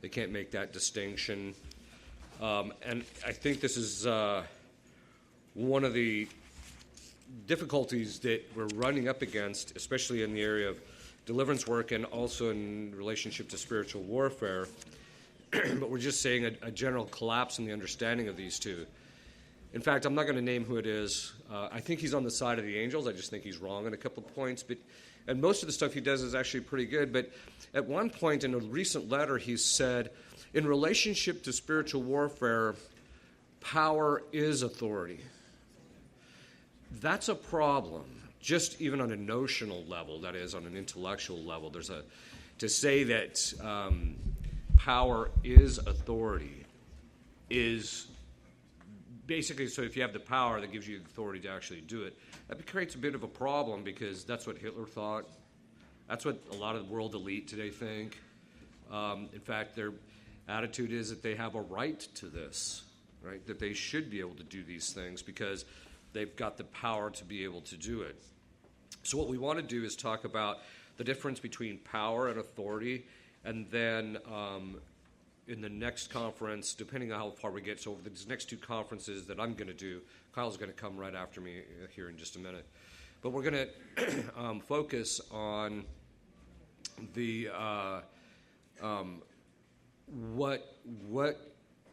They can't make that distinction. And I think this is one of the difficulties that we're running up against, especially in the area of deliverance work and also in relationship to spiritual warfare. But we're just seeing a general collapse in the understanding of these two. In fact, I'm not going to name who it is. I think he's on the side of the angels. I just think he's wrong on a couple of points. And most of the stuff he does is actually pretty good. But at one point in a recent letter, he said, in relationship to spiritual warfare, power is authority. That's a problem, just even on a notional level, that is, on an intellectual level. To say that power is authority is basically, so if you have the power, that gives you the authority to actually do it. That creates a bit of a problem because that's what Hitler thought. That's what a lot of the world elite today think. In fact, their attitude is that they have a right to this, right? That they should be able to do these things because they've got the power to be able to do it. So what we want to do is talk about the difference between power and authority, and then in the next conference, depending on how far we get, so over these next two conferences that I'm going to do, Kyle's going to come right after me here in just a minute. But we're going to focus on the what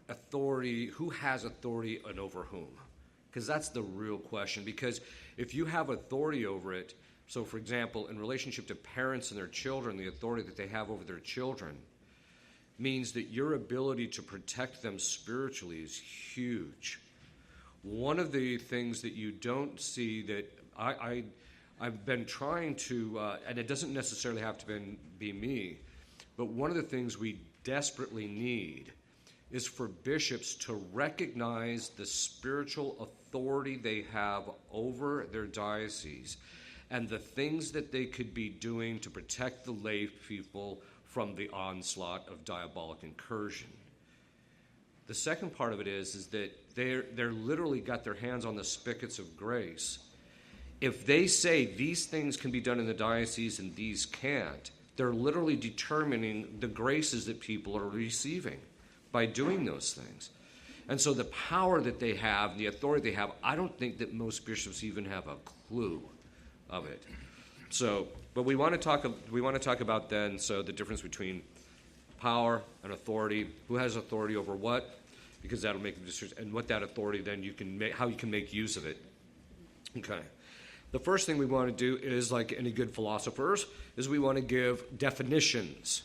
authority, who has authority and over whom? Because that's the real question. Because if you have authority over it, so for example, in relationship to parents and their children, the authority that they have over their children means that your ability to protect them spiritually is huge. One of the things that you don't see that I've been trying to, and it doesn't necessarily have to be me, but one of the things we desperately need is for bishops to recognize the spiritual authority they have over their diocese and the things that they could be doing to protect the lay people from the onslaught of diabolic incursion. The second part of it is that they're literally got their hands on the spigots of grace. If they say these things can be done in the diocese and these can't, they're literally determining the graces that people are receiving by doing those things. And so the power that they have, the authority they have, I don't think that most bishops even have a clue of it. So, but we want to talk about then, so the difference between power and authority, who has authority over what, because that'll make a decision, and what that authority then you can make, how you can make use of it. Okay. The first thing we want to do is, like any good philosophers, is we want to give definitions.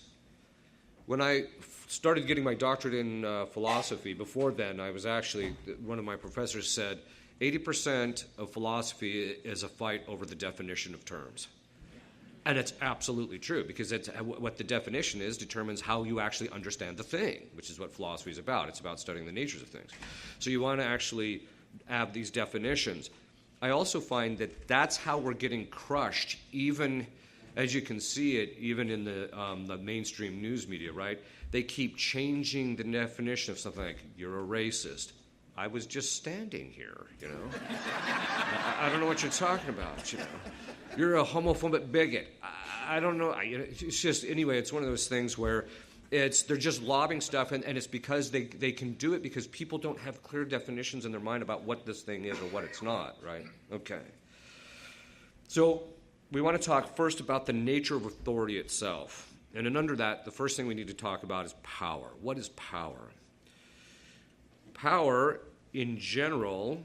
When I started getting my doctorate in philosophy, before then, I was actually, one of my professors said, 80% of philosophy is a fight over the definition of terms. And it's absolutely true, because it's, what the definition is determines how you actually understand the thing, which is what philosophy is about. It's about studying the natures of things. So you want to actually have these definitions. I also find that that's how we're getting crushed, even as you can see it, even in the mainstream news media, right? They keep changing the definition of something like, you're a racist. I was just standing here, you know. I don't know what you're talking about, you know. You're a homophobic bigot. I don't know. It's just, anyway, it's one of those things where they're just lobbing stuff, and it's because they can do it because people don't have clear definitions in their mind about what this thing is or what it's not, right? Okay. So we want to talk first about the nature of authority itself. And then under that, the first thing we need to talk about is power. What is power? Power, in general,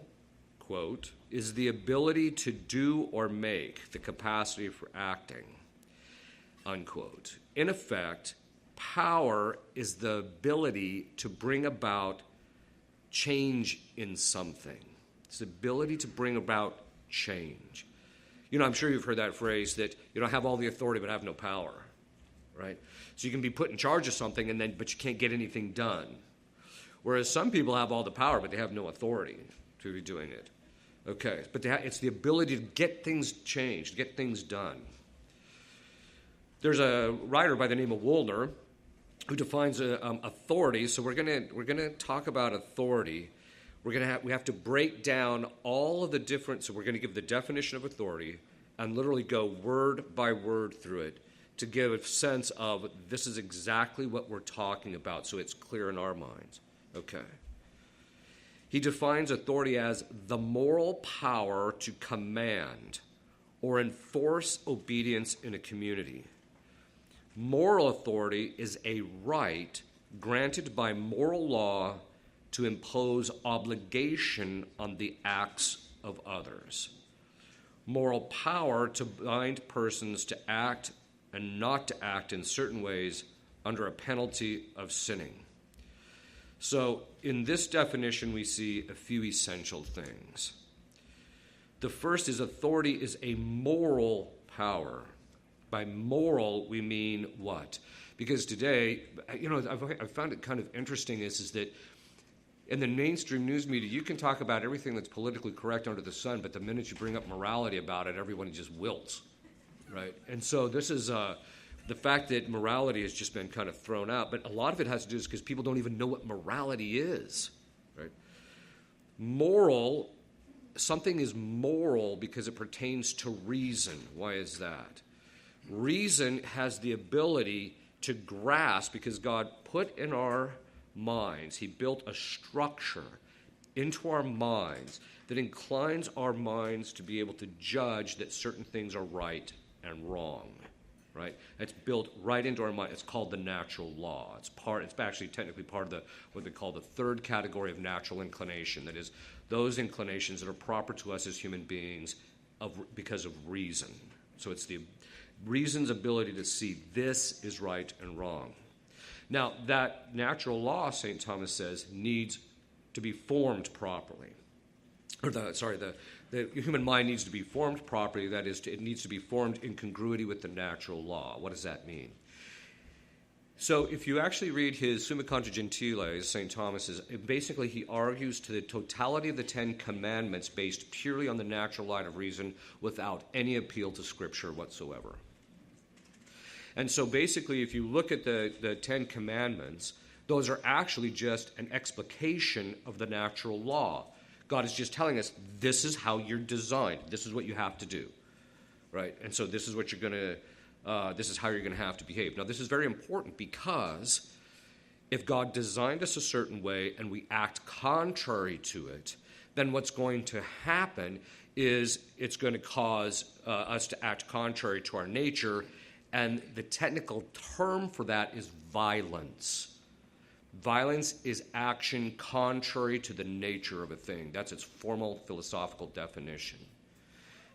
quote, is the ability to do or make, the capacity for acting, unquote. In effect, power is the ability to bring about change in something. It's the ability to bring about change. You know, I'm sure you've heard that phrase that you don't have all the authority but have no power, right? So you can be put in charge of something but you can't get anything done. Whereas some people have all the power but they have no authority to be doing it. Okay, but it's the ability to get things changed, to get things done. There's a writer by the name of Woolner who defines authority. So we're gonna talk about authority. We have to break down all of the different. So we're going to give the definition of authority and literally go word by word through it to give a sense of this is exactly what we're talking about, so it's clear in our minds. Okay. He defines authority as the moral power to command or enforce obedience in a community. Moral authority is a right granted by moral law to impose obligation on the acts of others. Moral power to bind persons to act and not to act in certain ways under a penalty of sinning. So in this definition, we see a few essential things. The first is authority is a moral power. By moral, we mean what? Because today, I've found it kind of interesting is that in the mainstream news media, you can talk about everything that's politically correct under the sun, but the minute you bring up morality about it, everyone just wilts, right? And so this is the fact that morality has just been kind of thrown out, but a lot of it has to do because people don't even know what morality is, right? Moral, something is moral because it pertains to reason. Why is that? Reason has the ability to grasp, because God put in our minds, he built a structure into our minds that inclines our minds to be able to judge that certain things are right and wrong, right? It's built right into our mind. It's called the natural law. It's actually technically part of what they call the third category of natural inclination. That is, those inclinations that are proper to us as human beings because of reason. So it's the reason's ability to see this is right and wrong. Now, that natural law, St. Thomas says, needs to be formed properly. The human mind needs to be formed properly. That is, it needs to be formed in congruity with the natural law. What does that mean? So if you actually read his Summa Contra Gentiles, St. Thomas's, basically he argues to the totality of the Ten Commandments based purely on the natural light of reason without any appeal to Scripture whatsoever. And so basically, if you look at the Ten Commandments, those are actually just an explication of the natural law. God is just telling us, this is how you're designed. This is what you have to do, right? And so this is what this is how you're going to have to behave. Now, this is very important because if God designed us a certain way and we act contrary to it, then what's going to happen is it's going to cause us to act contrary to our nature. And the technical term for that is violence. Violence is action contrary to the nature of a thing. That's its formal philosophical definition.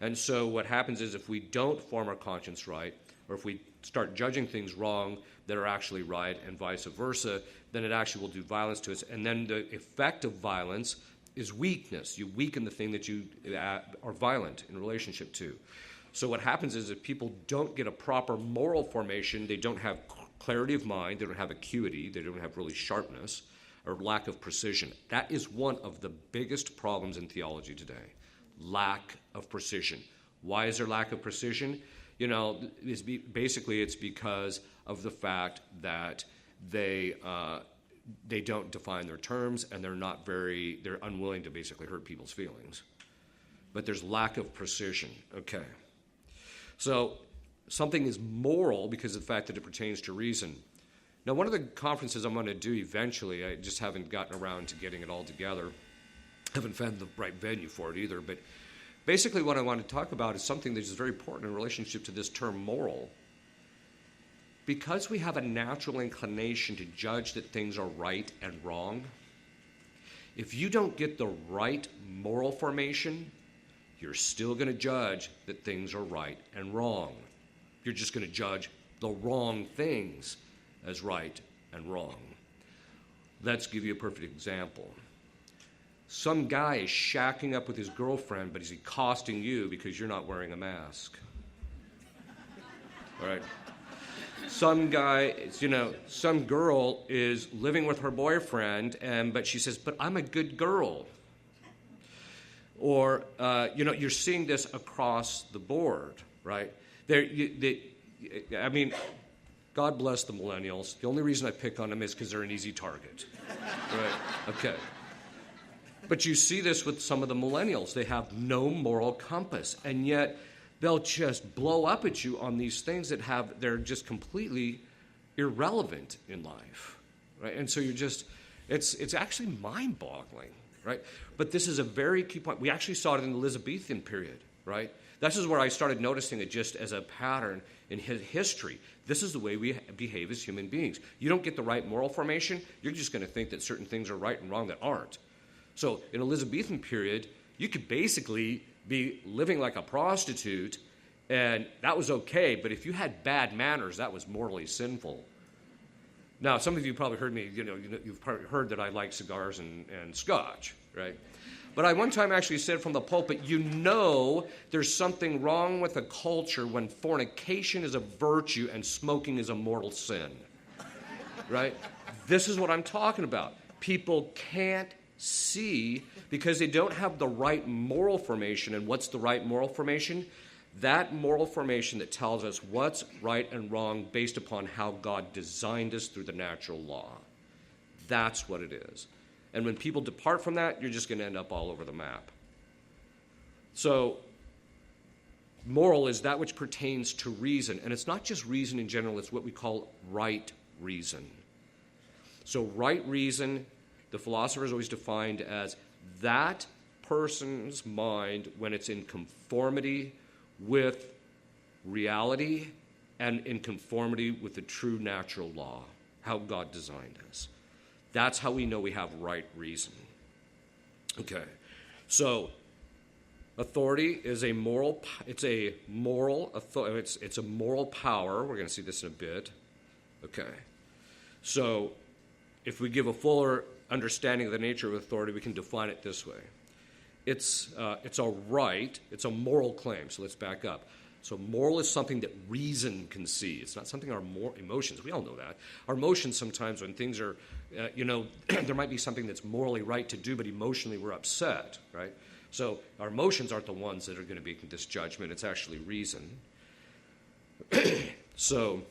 And so what happens is if we don't form our conscience right, or if we start judging things wrong that are actually right and vice versa, then it actually will do violence to us. And then the effect of violence is weakness. You weaken the thing that you are violent in relationship to. So what happens is if people don't get a proper moral formation, they don't have clarity of mind, they don't have acuity, they don't have really sharpness, or lack of precision. That is one of the biggest problems in theology today, lack of precision. Why is there lack of precision? Basically it's because of the fact that they don't define their terms and they're unwilling to basically hurt people's feelings. But there's lack of precision. Okay. So something is moral because of the fact that it pertains to reason. Now, one of the conferences I'm going to do eventually, I just haven't gotten around to getting it all together. Haven't found the right venue for it either. But basically what I want to talk about is something that is very important in relationship to this term moral. Because we have a natural inclination to judge that things are right and wrong, if you don't get the right moral formation, you're still going to judge that things are right and wrong. You're just going to judge the wrong things as right and wrong. Let's give you a perfect example. Some guy is shacking up with his girlfriend, but is accosting you because you're not wearing a mask. All right? Some girl is living with her boyfriend, but she says, but I'm a good girl. Or, you're seeing this across the board, right? God bless the millennials. The only reason I pick on them is because they're an easy target, right? Okay. But you see this with some of the millennials. They have no moral compass, and yet they'll just blow up at you on these things they're just completely irrelevant in life, right? And so it's actually mind-boggling, right? But this is a very key point. We actually saw it in the Elizabethan period, right? This is where I started noticing it just as a pattern in history. This is the way we behave as human beings. You don't get the right moral formation, you're just going to think that certain things are right and wrong that aren't. So in Elizabethan period, you could basically be living like a prostitute, and that was okay, but if you had bad manners, that was morally sinful. Now, some of you probably heard me, you've probably heard that I like cigars and scotch, right? But I one time actually said from the pulpit, there's something wrong with a culture when fornication is a virtue and smoking is a mortal sin, right? This is what I'm talking about. People can't see because they don't have the right moral formation. And what's the right moral formation? That moral formation that tells us what's right and wrong based upon how God designed us through the natural law. That's what it is. And when people depart from that, you're just going to end up all over the map. So, moral is that which pertains to reason. And it's not just reason in general, it's what we call right reason. So, right reason, the philosophers always defined as that person's mind when it's in conformity with reality and in conformity with the true natural law, how God designed us. That's how we know we have right reason. Okay, so authority is a moral. It's a moral. It's a moral power. We're going to see this in a bit. Okay, so if we give a fuller understanding of the nature of authority, we can define it this way. It's a right. It's a moral claim. So let's back up. So moral is something that reason can see. It's not something our emotions. We all know that. Our emotions sometimes when things are, there might be something that's morally right to do, but emotionally we're upset, right? So our emotions aren't the ones that are going to be this judgment. It's actually reason. So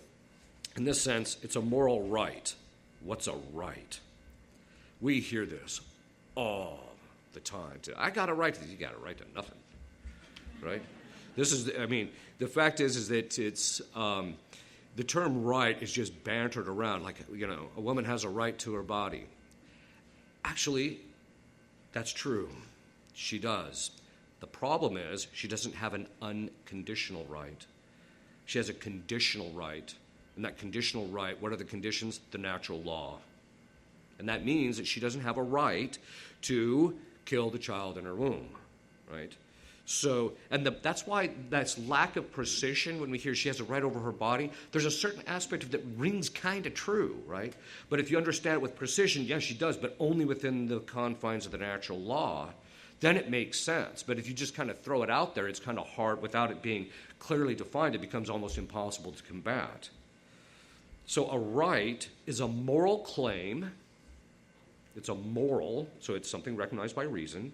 in this sense, it's a moral right. What's a right? We hear this all the time. I got a right to this. You got a right to nothing, right? The fact is that it's, the term right is just bantered around like, a woman has a right to her body. Actually, that's true. She does. The problem is she doesn't have an unconditional right. She has a conditional right. And that conditional right, what are the conditions? The natural law. And that means that she doesn't have a right to kill the child in her womb, right? So, that's why that's lack of precision when we hear she has a right over her body. There's a certain aspect of that rings kind of true, right? But if you understand it with precision, yes, she does, but only within the confines of the natural law, then it makes sense. But if you just kind of throw it out there, it's kind of hard. Without it being clearly defined, it becomes almost impossible to combat. So a right is a moral claim. It's a moral, so it's something recognized by reason.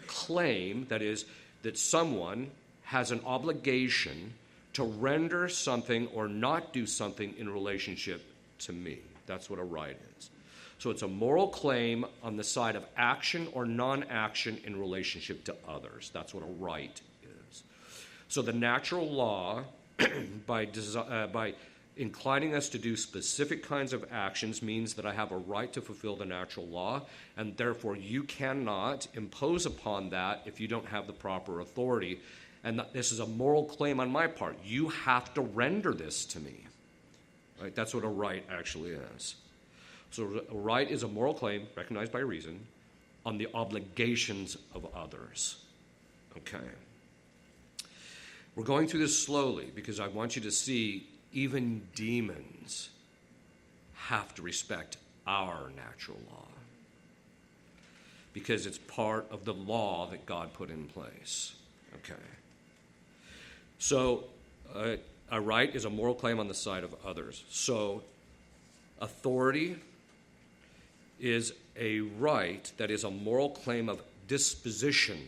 Claim, that is, that someone has an obligation to render something or not do something in relationship to me. That's what a right is. So it's a moral claim on the side of action or non-action in relationship to others. That's what a right is. So the natural law, by inclining us to do specific kinds of actions, means that I have a right to fulfill the natural law, and therefore you cannot impose upon that if you don't have the proper authority. And this is a moral claim on my part. You have to render this to me. Right? That's what a right actually is. So a right is a moral claim, recognized by reason, on the obligations of others. Okay. We're going through this slowly because I want you to see even demons have to respect our natural law because it's part of the law that God put in place. Okay. So a right is a moral claim on the side of others. So authority is a right that is a moral claim of disposition.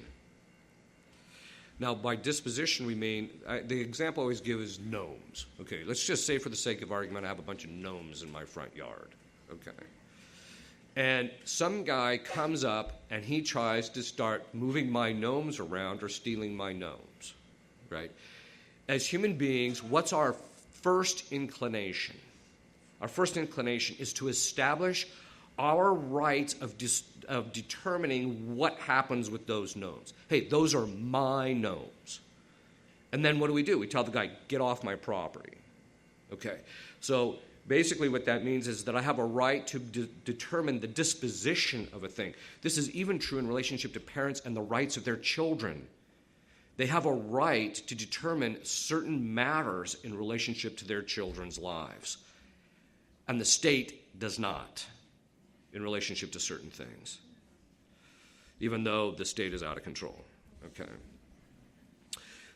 Now, by disposition, we mean, the example I always give is gnomes. Okay, let's just say for the sake of argument, I have a bunch of gnomes in my front yard. Okay. And some guy comes up and he tries to start moving my gnomes around or stealing my gnomes, right? as human beings, what's our first inclination? Our first inclination is to establish our right of determining what happens with those gnomes. Hey, those are my gnomes. And then what do? We tell the guy, get off my property. Okay, so basically what that means is that I have a right to determine the disposition of a thing. This is even true in relationship to parents and the rights of their children. They have a right to determine certain matters in relationship to their children's lives. And the state does not in relationship to certain things, even though the state is out of control. Okay.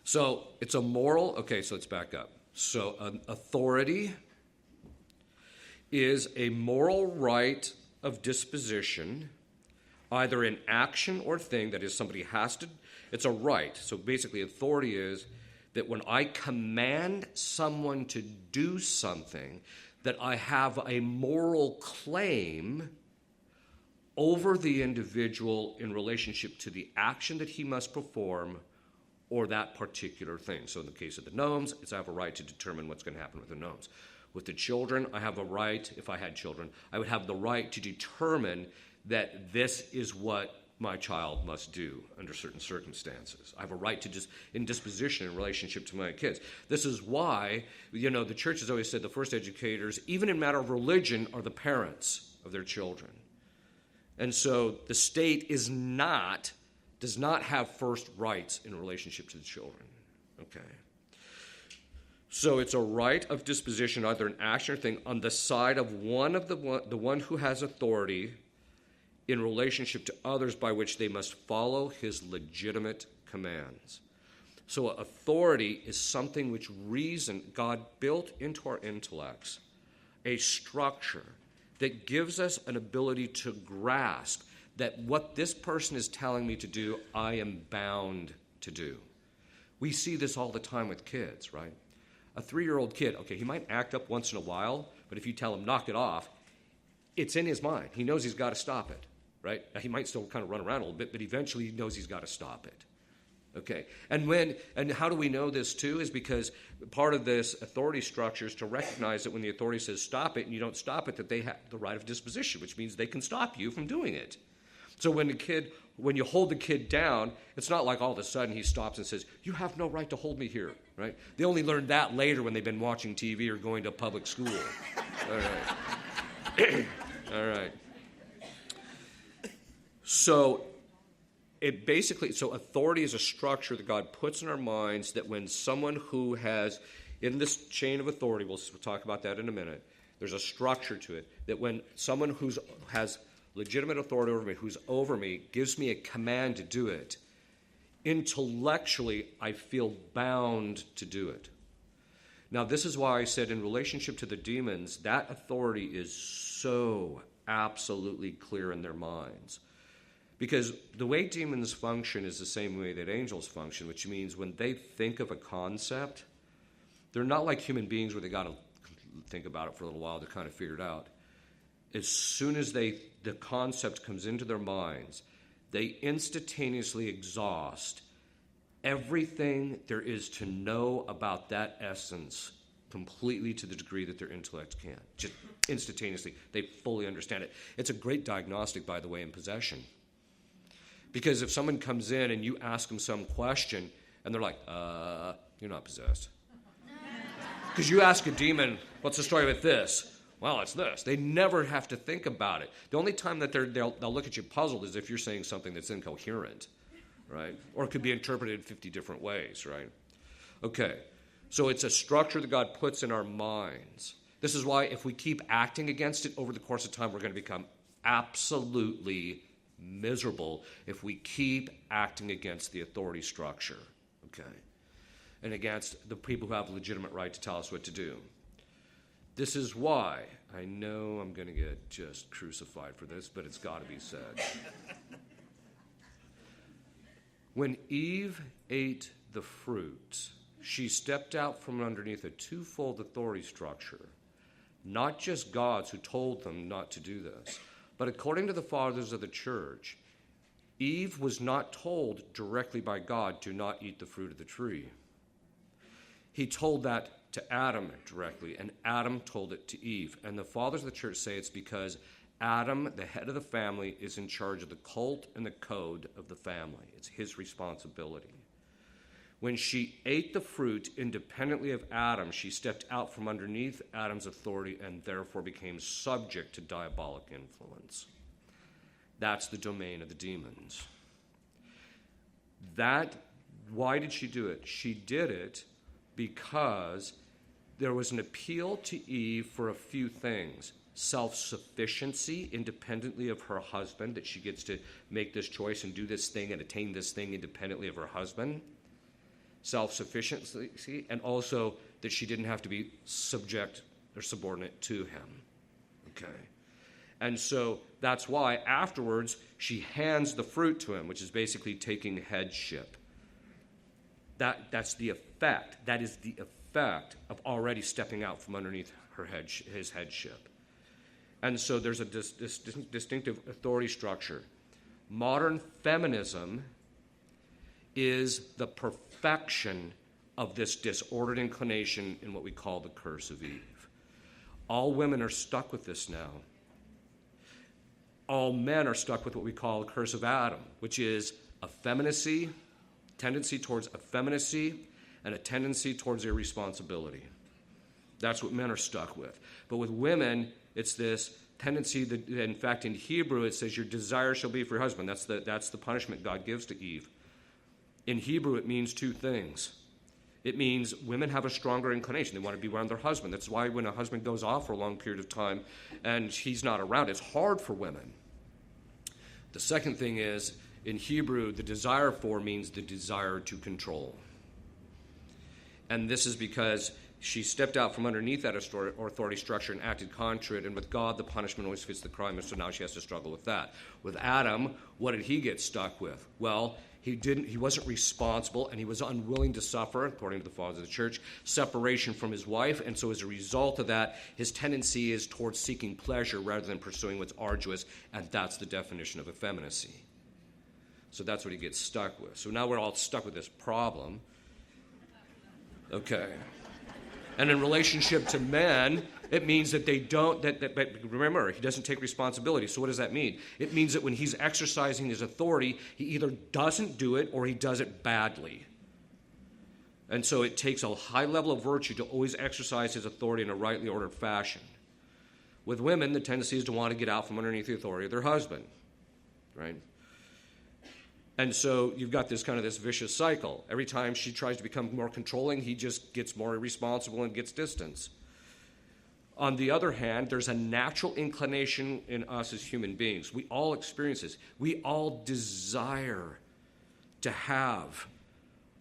So it's a moral, okay, so let's back up. So an authority is a moral right of disposition, either in action or thing, that is, somebody has to, it's a right. So basically, authority is that when I command someone to do something, that I have a moral claim over the individual in relationship to the action that he must perform or that particular thing. So in the case of the gnomes, it's I have a right to determine what's going to happen with the gnomes. With the children, I have a right, if I had children, I would have the right to determine that this is what my child must do under certain circumstances. I have a right to just in disposition in relationship to my kids. This is why, the church has always said the first educators, even in matter of religion, are the parents of their children. And so the state does not have first rights in relationship to the children. Okay. So it's a right of disposition, either an action or thing, on the side of the one who has authority in relationship to others by which they must follow his legitimate commands. So authority is something which God built into our intellects, a structure that gives us an ability to grasp that what this person is telling me to do, I am bound to do. We see this all the time with kids, right? A 3-year-old kid, okay, he might act up once in a while, but if you tell him, knock it off, it's in his mind. He knows he's got to stop it, right? Now, he might still kind of run around a little bit, but eventually he knows he's got to stop it. Okay, and how do we know this too? Is because part of this authority structure is to recognize that when the authority says stop it and you don't stop it, that they have the right of disposition, which means they can stop you from doing it. So when you hold the kid down, it's not like all of a sudden he stops and says, you have no right to hold me here, right? They only learn that later when they've been watching TV or going to public school. All right. All right. So authority is a structure that God puts in our minds that when someone who has, in this chain of authority, we'll talk about that in a minute, there's a structure to it, that when someone who has legitimate authority over me, who's over me, gives me a command to do it, intellectually I feel bound to do it. Now this is why I said in relationship to the demons, that authority is so absolutely clear in their minds. Because the way demons function is the same way that angels function, which means when they think of a concept, they're not like human beings where they got to think about it for a little while to kind of figure it out. As soon as the concept comes into their minds, they instantaneously exhaust everything there is to know about that essence completely to the degree that their intellect can. Just instantaneously, they fully understand it. It's a great diagnostic, by the way, in possession. Because if someone comes in and you ask them some question, and they're like, you're not possessed. Because you ask a demon, what's the story with this? Well, it's this. They never have to think about it. The only time that they'll look at you puzzled is if you're saying something that's incoherent, right? Or it could be interpreted 50 different ways, right? Okay, so it's a structure that God puts in our minds. This is why if we keep acting against it over the course of time, we're going to become absolutely miserable if we keep acting against the authority structure, okay? And against the people who have a legitimate right to tell us what to do. This is why, I know I'm going to get just crucified for this, but it's got to be said. When Eve ate the fruit, she stepped out from underneath a twofold authority structure. Not just God's who told them not to do this, but according to the fathers of the church, Eve was not told directly by God, do not eat the fruit of the tree. He told that to Adam directly, and Adam told it to Eve. And the fathers of the church say it's because Adam, the head of the family, is in charge of the cult and the code of the family. It's his responsibility. When she ate the fruit independently of Adam, she stepped out from underneath Adam's authority and therefore became subject to diabolic influence. That's the domain of the demons. Why did she do it? She did it because there was an appeal to Eve for a few things. Self-sufficiency independently of her husband, that she gets to make this choice and do this thing and attain this thing independently of her husband. Self-sufficiency, and also that she didn't have to be subject or subordinate to him. Okay. And so that's why afterwards she hands the fruit to him, which is basically taking headship. That's the effect. That is the effect of already stepping out from underneath his headship. And so there's a distinctive authority structure. Modern feminism is the perfection of this disordered inclination in what we call the curse of Eve. All women are stuck with this now. All men are stuck with what we call the curse of Adam, which is tendency towards effeminacy, and a tendency towards irresponsibility. That's what men are stuck with. But with women, it's this tendency that, in fact, in Hebrew, it says, your desire shall be for your husband. That's the punishment God gives to Eve. In Hebrew, it means two things. It means women have a stronger inclination. They want to be around their husband. That's why when a husband goes off for a long period of time and he's not around, it's hard for women. The second thing is, in Hebrew, the desire for means the desire to control. And this is because she stepped out from underneath that authority structure and acted contrary, and with God, the punishment always fits the crime, and so now she has to struggle with that. With Adam, what did he get stuck with? Well, he wasn't responsible, and he was unwilling to suffer, according to the fathers of the church, separation from his wife, and so as a result of that, his tendency is towards seeking pleasure rather than pursuing what's arduous, and that's the definition of effeminacy. So that's what he gets stuck with. So now we're all stuck with this problem. Okay. And in relationship to men, it means that they don't, but remember, he doesn't take responsibility. So what does that mean? It means that when he's exercising his authority, he either doesn't do it or he does it badly. And so it takes a high level of virtue to always exercise his authority in a rightly ordered fashion. With women, the tendency is to want to get out from underneath the authority of their husband, right? And so you've got this vicious cycle. Every time she tries to become more controlling, he just gets more irresponsible and gets distance. On the other hand, there's a natural inclination in us as human beings. We all experience this. We all desire to have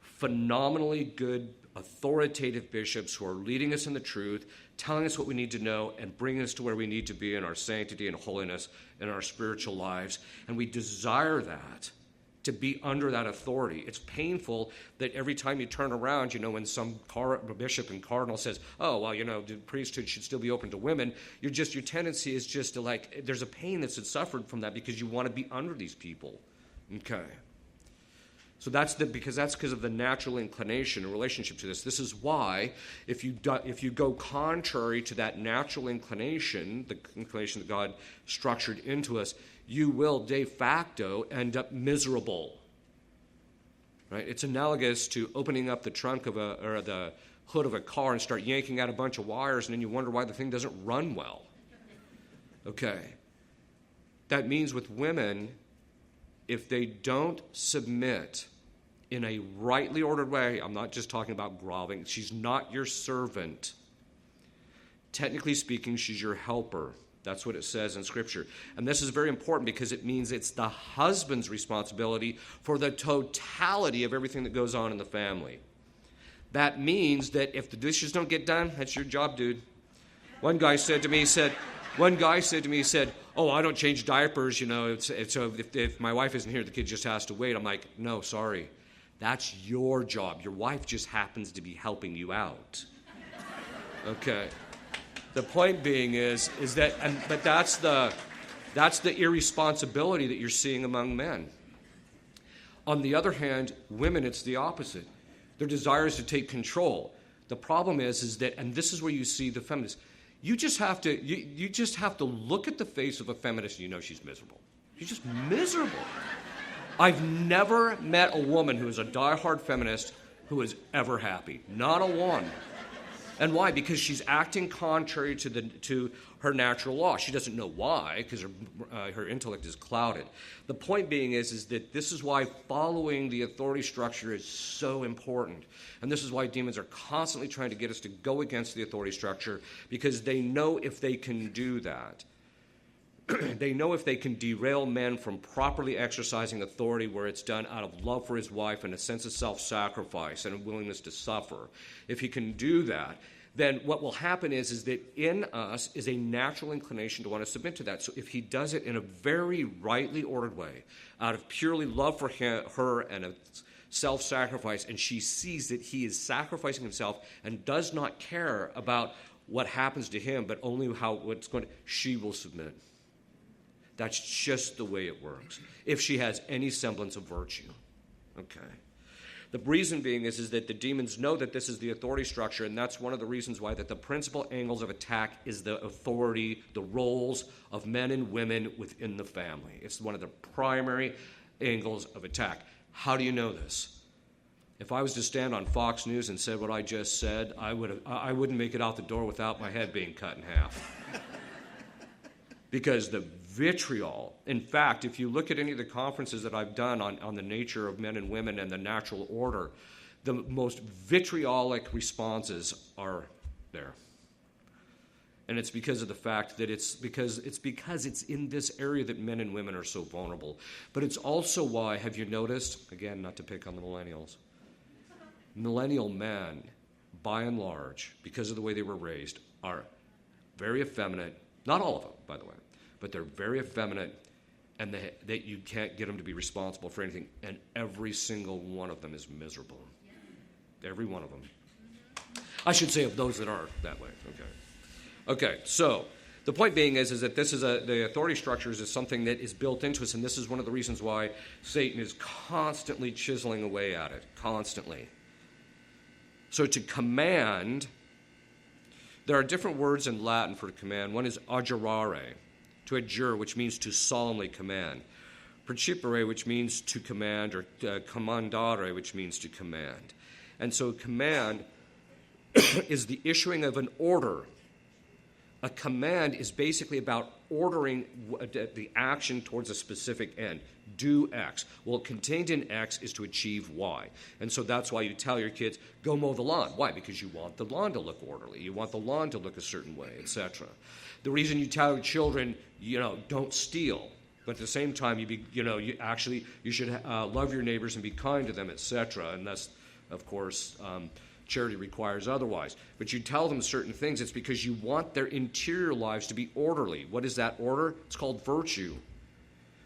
phenomenally good, authoritative bishops who are leading us in the truth, telling us what we need to know, and bringing us to where we need to be in our sanctity and holiness in our spiritual lives. And we desire that, to be under that authority. It's painful that every time you turn around, when some bishop and cardinal says, oh, well, the priesthood should still be open to women, your tendency is just to there's a pain that's suffered from that because you want to be under these people. Okay. So that's because of the natural inclination in relationship to this. This is why if you go contrary to that natural inclination, the inclination that God structured into us, you will de facto end up miserable. Right? It's analogous to opening up the trunk of or the hood of a car and start yanking out a bunch of wires, and then you wonder why the thing doesn't run well. Okay. That means with women, if they don't submit in a rightly ordered way, I'm not just talking about groveling, she's not your servant. Technically speaking, she's your helper. That's what it says in Scripture. And this is very important because it means it's the husband's responsibility for the totality of everything that goes on in the family. That means that if the dishes don't get done, that's your job, dude. One guy said to me, oh, I don't change diapers, so if my wife isn't here, the kid just has to wait. I'm like, no, sorry. That's your job. Your wife just happens to be helping you out. Okay. The point being is that, but that's the irresponsibility that you're seeing among men. On the other hand, women, it's the opposite. Their desire is to take control. The problem is that, and this is where you see the feminists, you just have to look at the face of a feminist and you know she's miserable. She's just miserable. I've never met a woman who is a diehard feminist who is ever happy. Not a one. And why? Because she's acting contrary to her natural law. She doesn't know why, because her intellect is clouded. The point being is that this is why following the authority structure is so important. And this is why demons are constantly trying to get us to go against the authority structure, because they know if they can do that, they know if they can derail men from properly exercising authority where it's done out of love for his wife and a sense of self-sacrifice and a willingness to suffer. If he can do that, then what will happen is that in us is a natural inclination to want to submit to that. So if he does it in a very rightly ordered way, out of purely love for her and a self-sacrifice, and she sees that he is sacrificing himself and does not care about what happens to him, but only what's going to, she will submit. That's just the way it works, if she has any semblance of virtue. Okay. The reason being is that the demons know that this is the authority structure, and that's one of the reasons why that the principal angles of attack is the authority, the roles of men and women within the family. It's one of the primary angles of attack. How do you know this? If I was to stand on Fox News and said what I just said, I wouldn't make it out the door without my head being cut in half. Because the vitriol, in fact, if you look at any of the conferences that I've done on the nature of men and women and the natural order, the most vitriolic responses are there. And it's because of the fact that it's because it's in this area that men and women are so vulnerable. But it's also why, have you noticed, again, not to pick on the millennials, millennial men, by and large, because of the way they were raised, are very effeminate. Not all of them, by the way, but they're very effeminate, and that you can't get them to be responsible for anything, and every single one of them is miserable. Every one of them. I should say of those that are that way. Okay, so the point being is that this is the authority structures is something that is built into us, and this is one of the reasons why Satan is constantly chiseling away at it, constantly. So to command, there are different words in Latin for command. One is adjurare, to adjure, which means to solemnly command. Percipere, which means to command, or commandare, which means to command. And so command is the issuing of an order. A command is basically about ordering the action towards a specific end. Do X. Well, contained in X is to achieve Y. And so that's why you tell your kids, go mow the lawn. Why? Because you want the lawn to look orderly. You want the lawn to look a certain way, etc. The reason you tell your children, don't steal. But at the same time, you should love your neighbors and be kind to them, etc. And that's, of course, charity requires otherwise. But you tell them certain things. It's because you want their interior lives to be orderly. What is that order? It's called virtue.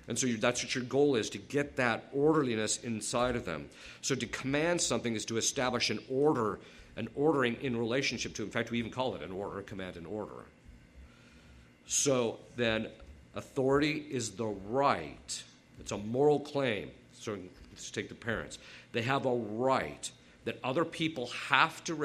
And so that's what your goal is, to get that orderliness inside of them. So to command something is to establish an order, an ordering in relationship to, in fact, we even call it an order, command and order. So then authority is the right. It's a moral claim. So let's take the parents. They have a right that other people have to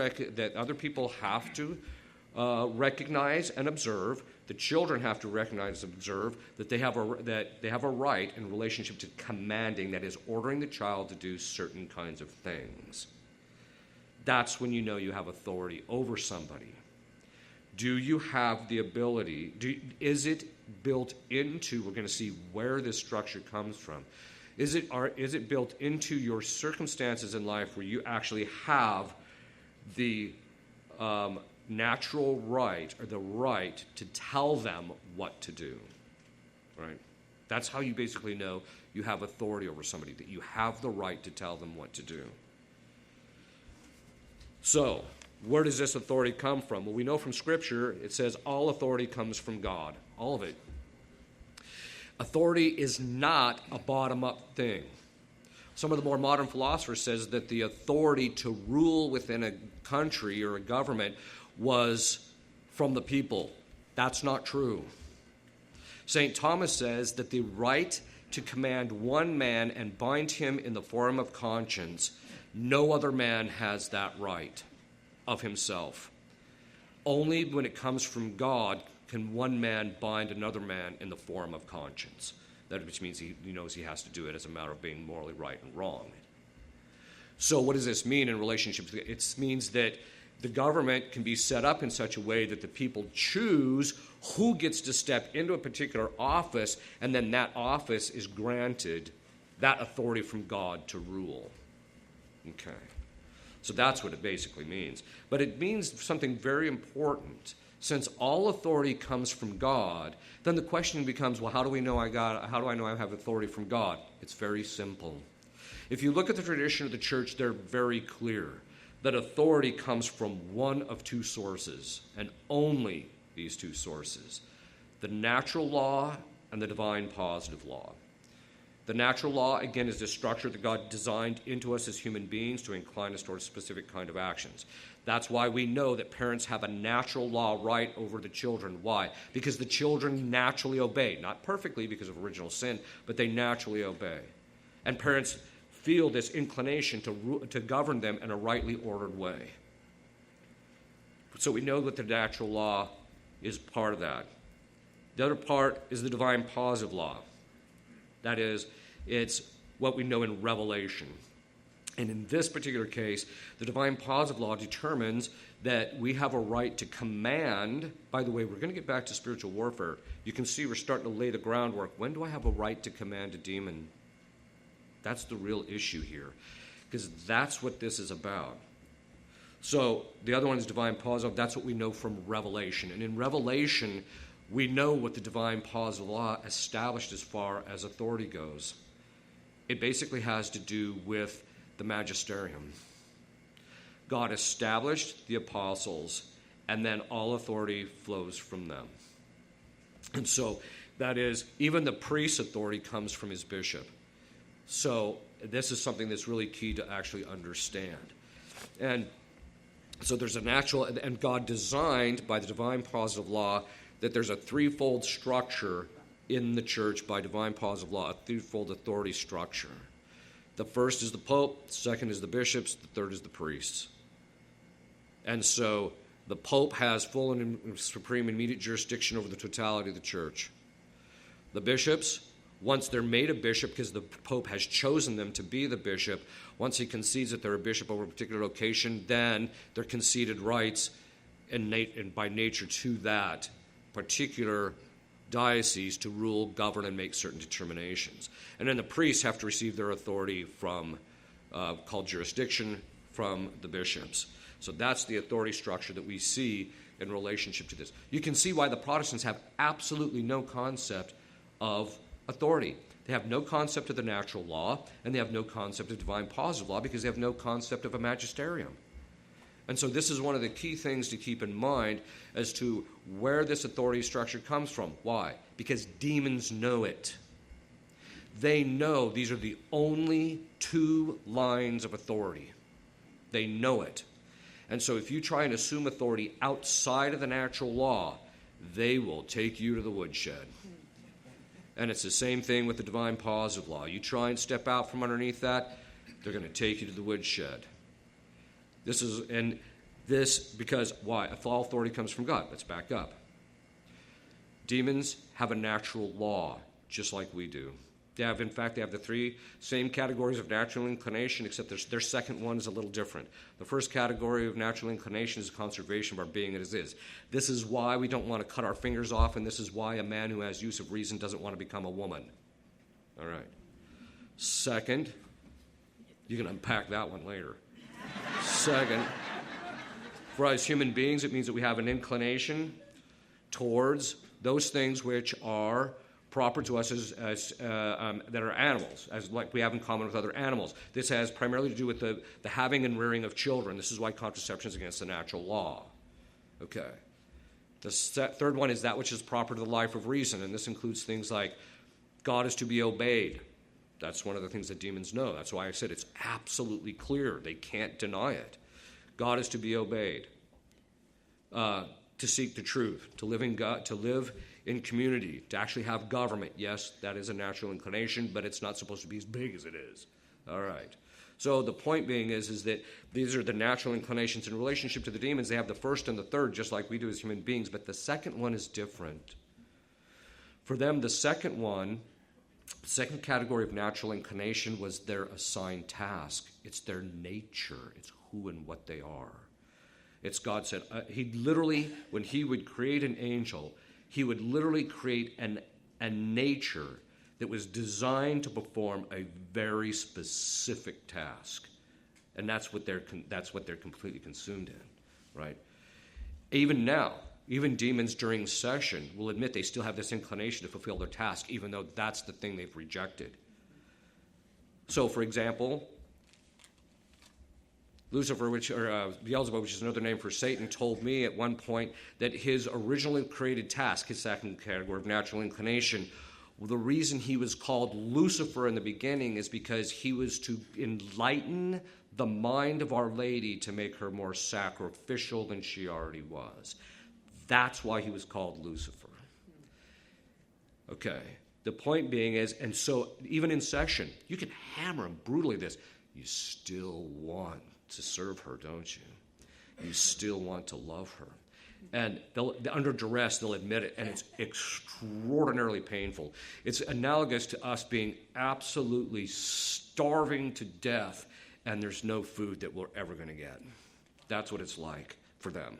recognize and observe. The children have to recognize and observe that they have a right in relationship to commanding, that is, ordering the child to do certain kinds of things. That's when you know you have authority over somebody. Do you have the ability? Is it built into? We're going to see where this structure comes from. Is it built into your circumstances in life where you actually have the natural right, or the right to tell them what to do, right? That's how you basically know you have authority over somebody, that you have the right to tell them what to do. So, where does this authority come from? Well, we know from Scripture, it says all authority comes from God, all of it. Authority is not a bottom-up thing. Some of the more modern philosophers says that the authority to rule within a country or a government was from the people. That's not true. St. Thomas says that the right to command one man and bind him in the forum of conscience, no other man has that right. of himself. Only when it comes from God can one man bind another man in the form of conscience. Which means he knows he has to do it as a matter of being morally right and wrong. So what does this mean in relationship to it? Means that the government can be set up in such a way that the people choose who gets to step into a particular office, and then that office is granted that authority from God to rule. Okay. So that's what it basically means. But it means something very important. Since all authority comes from God, then the question becomes, well, how do I know I have authority from God? It's very simple. If you look at the tradition of the church, they're very clear that authority comes from one of two sources, and only these two sources: the natural law and the divine positive law. The natural law, again, is the structure that God designed into us as human beings to incline us towards a specific kind of actions. That's why we know that parents have a natural law right over the children. Why? Because the children naturally obey. Not perfectly because of original sin, but they naturally obey. And parents feel this inclination to govern them in a rightly ordered way. So we know that the natural law is part of that. The other part is the divine positive law. That is, it's what we know in Revelation. And in this particular case, the divine positive law determines that we have a right to command. By the way, we're going to get back to spiritual warfare. You can see we're starting to lay the groundwork. When do I have a right to command a demon? That's the real issue here, because that's what this is about. So the other one is divine positive. That's what we know from Revelation. And in Revelation, we know what the divine positive law established as far as authority goes. It basically has to do with the magisterium. God established the apostles, and then all authority flows from them. And so that is, even the priest's authority comes from his bishop. So this is something that's really key to actually understand. And so there's a natural, and God designed by the divine positive law that there's a threefold structure in the church by divine positive law, a threefold authority structure. The first is the Pope, the second is the bishops, the third is the priests. And so the Pope has full and supreme immediate jurisdiction over the totality of the church. The bishops, once they're made a bishop, because the Pope has chosen them to be the bishop, once he concedes that they're a bishop over a particular location, then they're conceded rights and by nature to that particular diocese to rule, govern, and make certain determinations. And then the priests have to receive their authority from, called jurisdiction, from the bishops. So that's the authority structure that we see in relationship to this. You can see why the Protestants have absolutely no concept of authority. They have no concept of the natural law, and they have no concept of divine positive law because they have no concept of a magisterium. And so this is one of the key things to keep in mind as to where this authority structure comes from. Why? Because demons know it. They know these are the only two lines of authority. They know it. And so if you try and assume authority outside of the natural law, they will take you to the woodshed. And it's the same thing with the divine positive law. You try and step out from underneath that, they're going to take you to the woodshed. Because why? If all authority comes from God. Let's back up. Demons have a natural law, just like we do. They have the three same categories of natural inclination, except their second one is a little different. The first category of natural inclination is conservation of our being as is. This is why we don't want to cut our fingers off, and this is why a man who has use of reason doesn't want to become a woman. All right. Second, you can unpack that one later. Second, for us human beings, it means that we have an inclination towards those things which are proper to us that are animals, as like we have in common with other animals. This has primarily to do with the having and rearing of children. This is why contraception is against the natural law. Okay. The third one is that which is proper to the life of reason, and this includes things like God is to be obeyed. That's one of the things that demons know. That's why I said it's absolutely clear. They can't deny it. God is to be obeyed. To seek the truth, to live in God, to live in community, to actually have government. Yes, that is a natural inclination, but it's not supposed to be as big as it is. All right. So the point being is that these are the natural inclinations in relationship to the demons. They have the first and the third, just like we do as human beings, but the second one is different. For them, the second category of natural inclination was their assigned task. It's their nature. It's who and what they are. It's God said, he literally, when he would create an angel, he would literally create a nature that was designed to perform a very specific task. And that's what they're completely consumed in, right? Even now, even demons during session will admit they still have this inclination to fulfill their task, even though that's the thing they've rejected. So, for example, Lucifer, Beelzebub, which is another name for Satan, told me at one point that his originally created task, his second category of natural inclination, the reason he was called Lucifer in the beginning is because he was to enlighten the mind of Our Lady to make her more sacrificial than she already was. That's why he was called Lucifer. Okay. The point being is, and so even in session, you can hammer him brutally this. You still want to serve her, don't you? You still want to love her. And under duress, they'll admit it, and it's extraordinarily painful. It's analogous to us being absolutely starving to death, and there's no food that we're ever going to get. That's what it's like for them.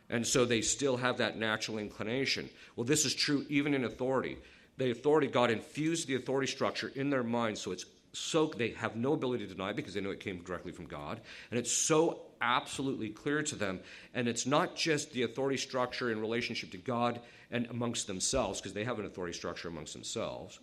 And so they still have that natural inclination. Well, this is true even in authority. God infused the authority structure in their minds, so they have no ability to deny it because they know it came directly from God. And it's so absolutely clear to them. And it's not just the authority structure in relationship to God and amongst themselves, because they have an authority structure amongst themselves,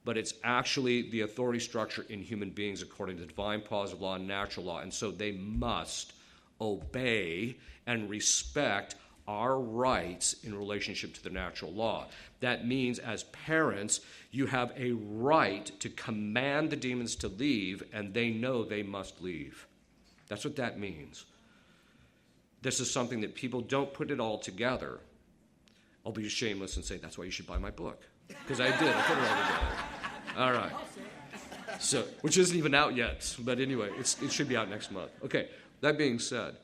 but it's actually the authority structure in human beings according to divine positive law and natural law. And so they must obey and respect our rights in relationship to the natural law. That means, as parents, you have a right to command the demons to leave, and they know they must leave. That's what that means. This is something that people don't put it all together. I'll be shameless and say, that's why you should buy my book. Because I did. I put it all together. All right. So, which isn't even out yet. But anyway, it should be out next month. Okay, that being said,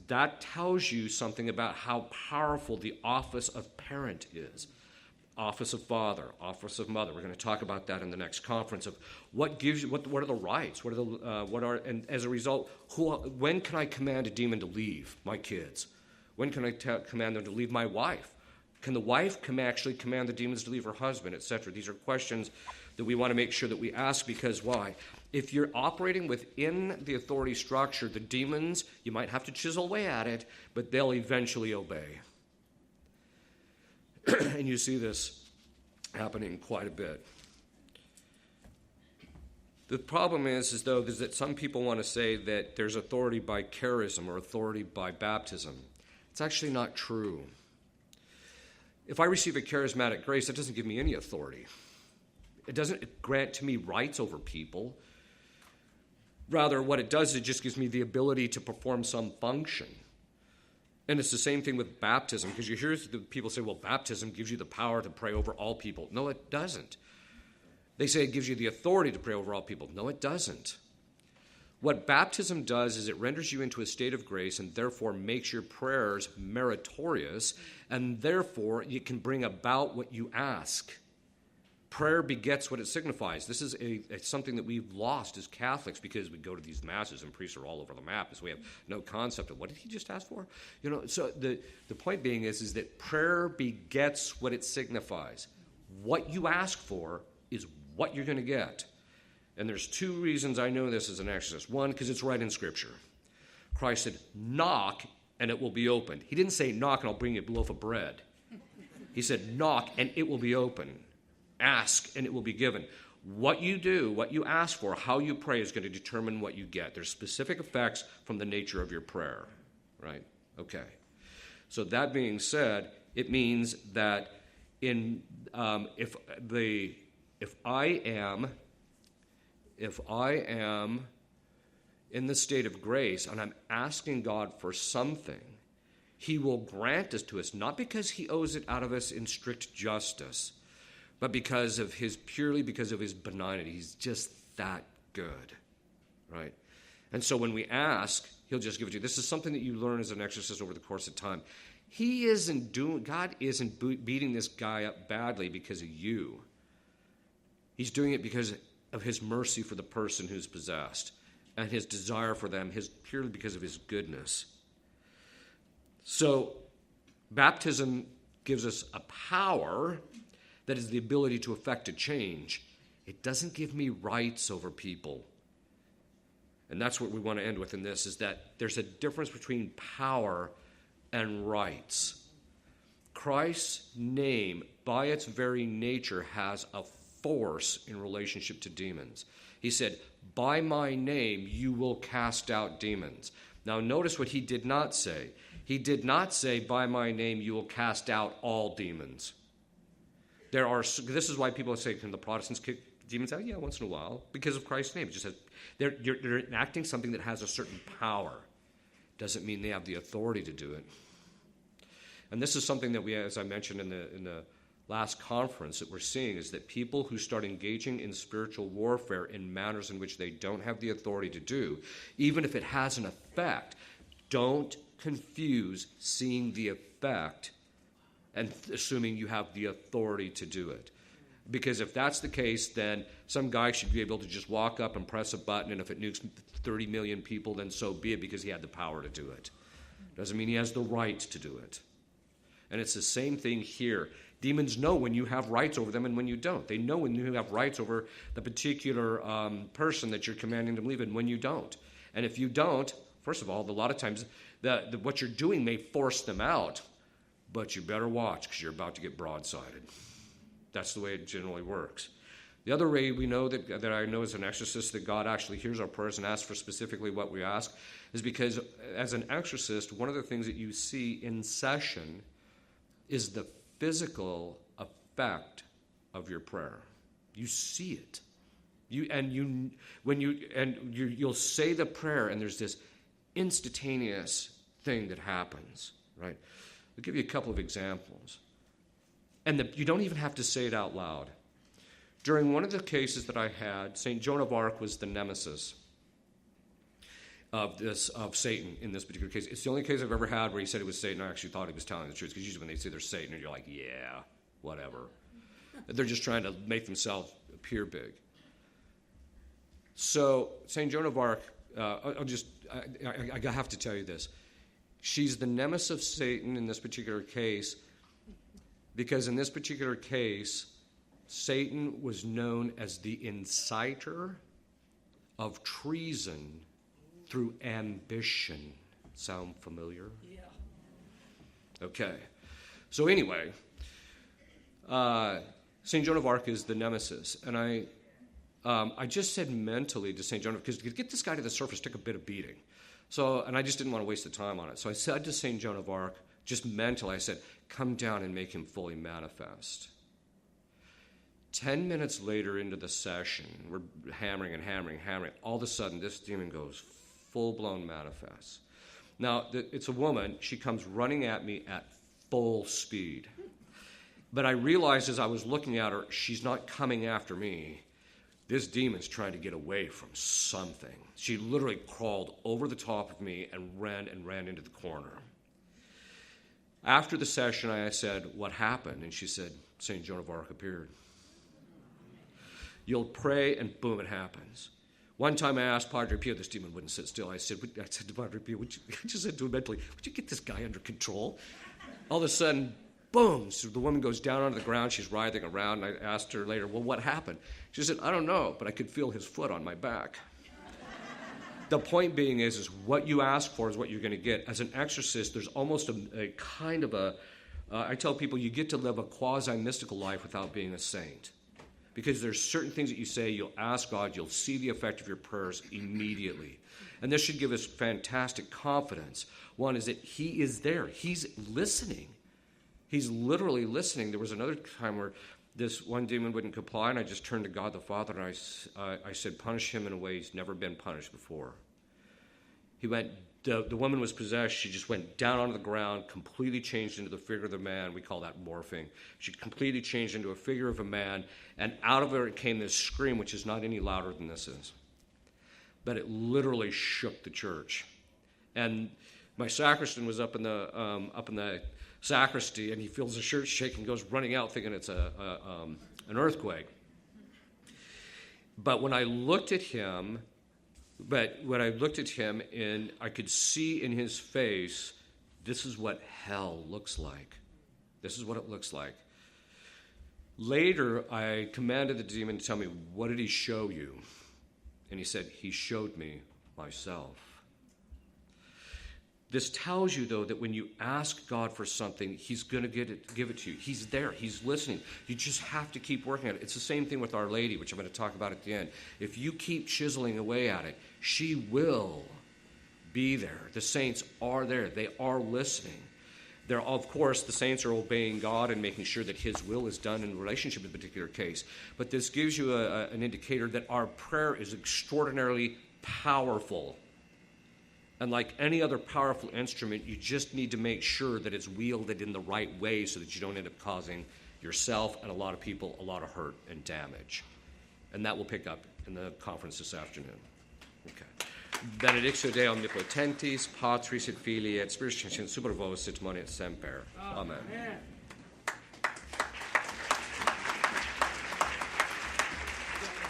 that tells you something about how powerful the office of parent is. Office of father, office of mother. We're going to talk about that in the next conference of what gives you, what are the rights, and as a result, when can I command a demon to leave my kids? When can I command them to leave my wife? Can the wife actually command the demons to leave her husband, etc.? These are questions that we want to make sure that we ask, because why? If you're operating within the authority structure, the demons, you might have to chisel away at it, but they'll eventually obey. And you see this happening quite a bit. The problem is that some people want to say that there's authority by charism or authority by baptism. It's actually not true. If I receive a charismatic grace, that doesn't give me any authority. It doesn't grant to me rights over people. Rather, what it does, it just gives me the ability to perform some function. And it's the same thing with baptism, because you hear people say, well, baptism gives you the power to pray over all people. No, it doesn't. They say it gives you the authority to pray over all people. No, it doesn't. What baptism does is it renders you into a state of grace and therefore makes your prayers meritorious, and therefore you can bring about what you ask. Prayer begets what it signifies. This is something that we've lost as Catholics because we go to these masses and priests are all over the map, as we have no concept of what did he just ask for? So the point being is that prayer begets what it signifies. What you ask for is what you're going to get. And there's two reasons I know this is an exorcist. One, because it's right in Scripture. Christ said, knock and it will be opened. He didn't say knock and I'll bring you a loaf of bread. He said knock and it will be open. Ask and it will be given. What you do, what you ask for, how you pray is going to determine what you get. There's specific effects from the nature of your prayer, right? Okay. So that being said, it means that if I am in the state of grace and I'm asking God for something, he will grant this to us, not because he owes it out of us in strict justice, but purely because of his benignity. He's just that good, right? And so when we ask, he'll just give it to you. This is something that you learn as an exorcist over the course of time. God isn't beating this guy up badly because of you. He's doing it because of his mercy for the person who's possessed and his desire for them, purely because of his goodness. So baptism gives us a power that is the ability to effect a change. It doesn't give me rights over people. And that's what we want to end with in this, is that there's a difference between power and rights. Christ's name, by its very nature, has a force in relationship to demons. He said, by my name you will cast out demons. Now notice what he did not say. He did not say, by my name you will cast out all demons. This is why people say, can the Protestants kick demons out? Yeah, once in a while, because of Christ's name. It just has, they're enacting something that has a certain power. Doesn't mean they have the authority to do it. And this is something that we, as I mentioned in the last conference, that we're seeing is that people who start engaging in spiritual warfare in manners in which they don't have the authority to do, even if it has an effect, don't confuse seeing the effect and assuming you have the authority to do it. Because if that's the case, then some guy should be able to just walk up and press a button, and if it nukes 30 million people, then so be it, because he had the power to do it. Doesn't mean he has the right to do it. And it's the same thing here. Demons know when you have rights over them and when you don't. They know when you have rights over the particular person that you're commanding them to leave and when you don't. And if you don't, first of all, a lot of times what you're doing may force them out, but you better watch because you're about to get broadsided. That's the way it generally works. The other way we know that I know as an exorcist that God actually hears our prayers and asks for specifically what we ask is because as an exorcist, one of the things that you see in session is the physical effect of your prayer. You see it. You'll say the prayer and there's this instantaneous thing that happens, right? I'll give you a couple of examples. And you don't even have to say it out loud. During one of the cases that I had, St. Joan of Arc was the nemesis of Satan in this particular case. It's the only case I've ever had where he said it was Satan. I actually thought he was telling the truth, because usually when they say they're Satan, you're like, yeah, whatever. They're just trying to make themselves appear big. So St. Joan of Arc, I have to tell you this. She's the nemesis of Satan in this particular case, because in this particular case, Satan was known as the inciter of treason through ambition. Sound familiar? Yeah. Okay. So anyway, St. Joan of Arc is the nemesis. And I just said mentally to St. Joan, because to get this guy to the surface took a bit of beating. And I just didn't want to waste the time on it. So I said to St. Joan of Arc, just mentally, I said, come down and make him fully manifest. 10 minutes later into the session, we're hammering. All of a sudden, this demon goes full-blown manifest. Now, it's a woman. She comes running at me at full speed. But I realized as I was looking at her, she's not coming after me. This demon's trying to get away from something. She literally crawled over the top of me and ran into the corner. After the session, I said, what happened? And she said, St. Joan of Arc appeared. You'll pray, and boom, it happens. One time I asked Padre Pio, this demon wouldn't sit still. I said to Padre Pio, I just said to him mentally, would you get this guy under control? All of a sudden, boom, so the woman goes down onto the ground. She's writhing around, and I asked her later, well, what happened? She said, I don't know, but I could feel his foot on my back. The point being is what you ask for is what you're going to get. As an exorcist, there's almost a kind of I tell people you get to live a quasi-mystical life without being a saint. Because there's certain things that you say, you'll ask God, you'll see the effect of your prayers immediately. And this should give us fantastic confidence. One is that he is there. He's listening. He's literally listening. There was another time where this one demon wouldn't comply, and I just turned to God the Father, and I said, punish him in a way he's never been punished before. The woman was possessed. She just went down onto the ground, completely changed into the figure of the man. We call that morphing. She completely changed into a figure of a man, and out of her it came this scream, which is not any louder than this is. that it literally shook the church. And my sacristan was up in the sacristy, and he feels the church shake and goes running out thinking it's an earthquake. But when I looked at him, and I could see in his face, this is what hell looks like. This is what it looks like. Later, I commanded the demon to tell me, what did he show you? And he said, he showed me myself. This tells you, though, that when you ask God for something, he's going to give it to you. He's there. He's listening. You just have to keep working at it. It's the same thing with Our Lady, which I'm going to talk about at the end. If you keep chiseling away at it, she will be there. The saints are there. They are listening. Of course, the saints are obeying God and making sure that his will is done in relationship to a particular case. But this gives you an indicator that our prayer is extraordinarily powerful. And like any other powerful instrument, you just need to make sure that it's wielded in the right way so that you don't end up causing yourself and a lot of people a lot of hurt and damage. And that will pick up in the conference this afternoon. Okay. Benedictio Dei omnipotentis, Patris et Filii et Spiritus Sancti, super vos et semper. Amen.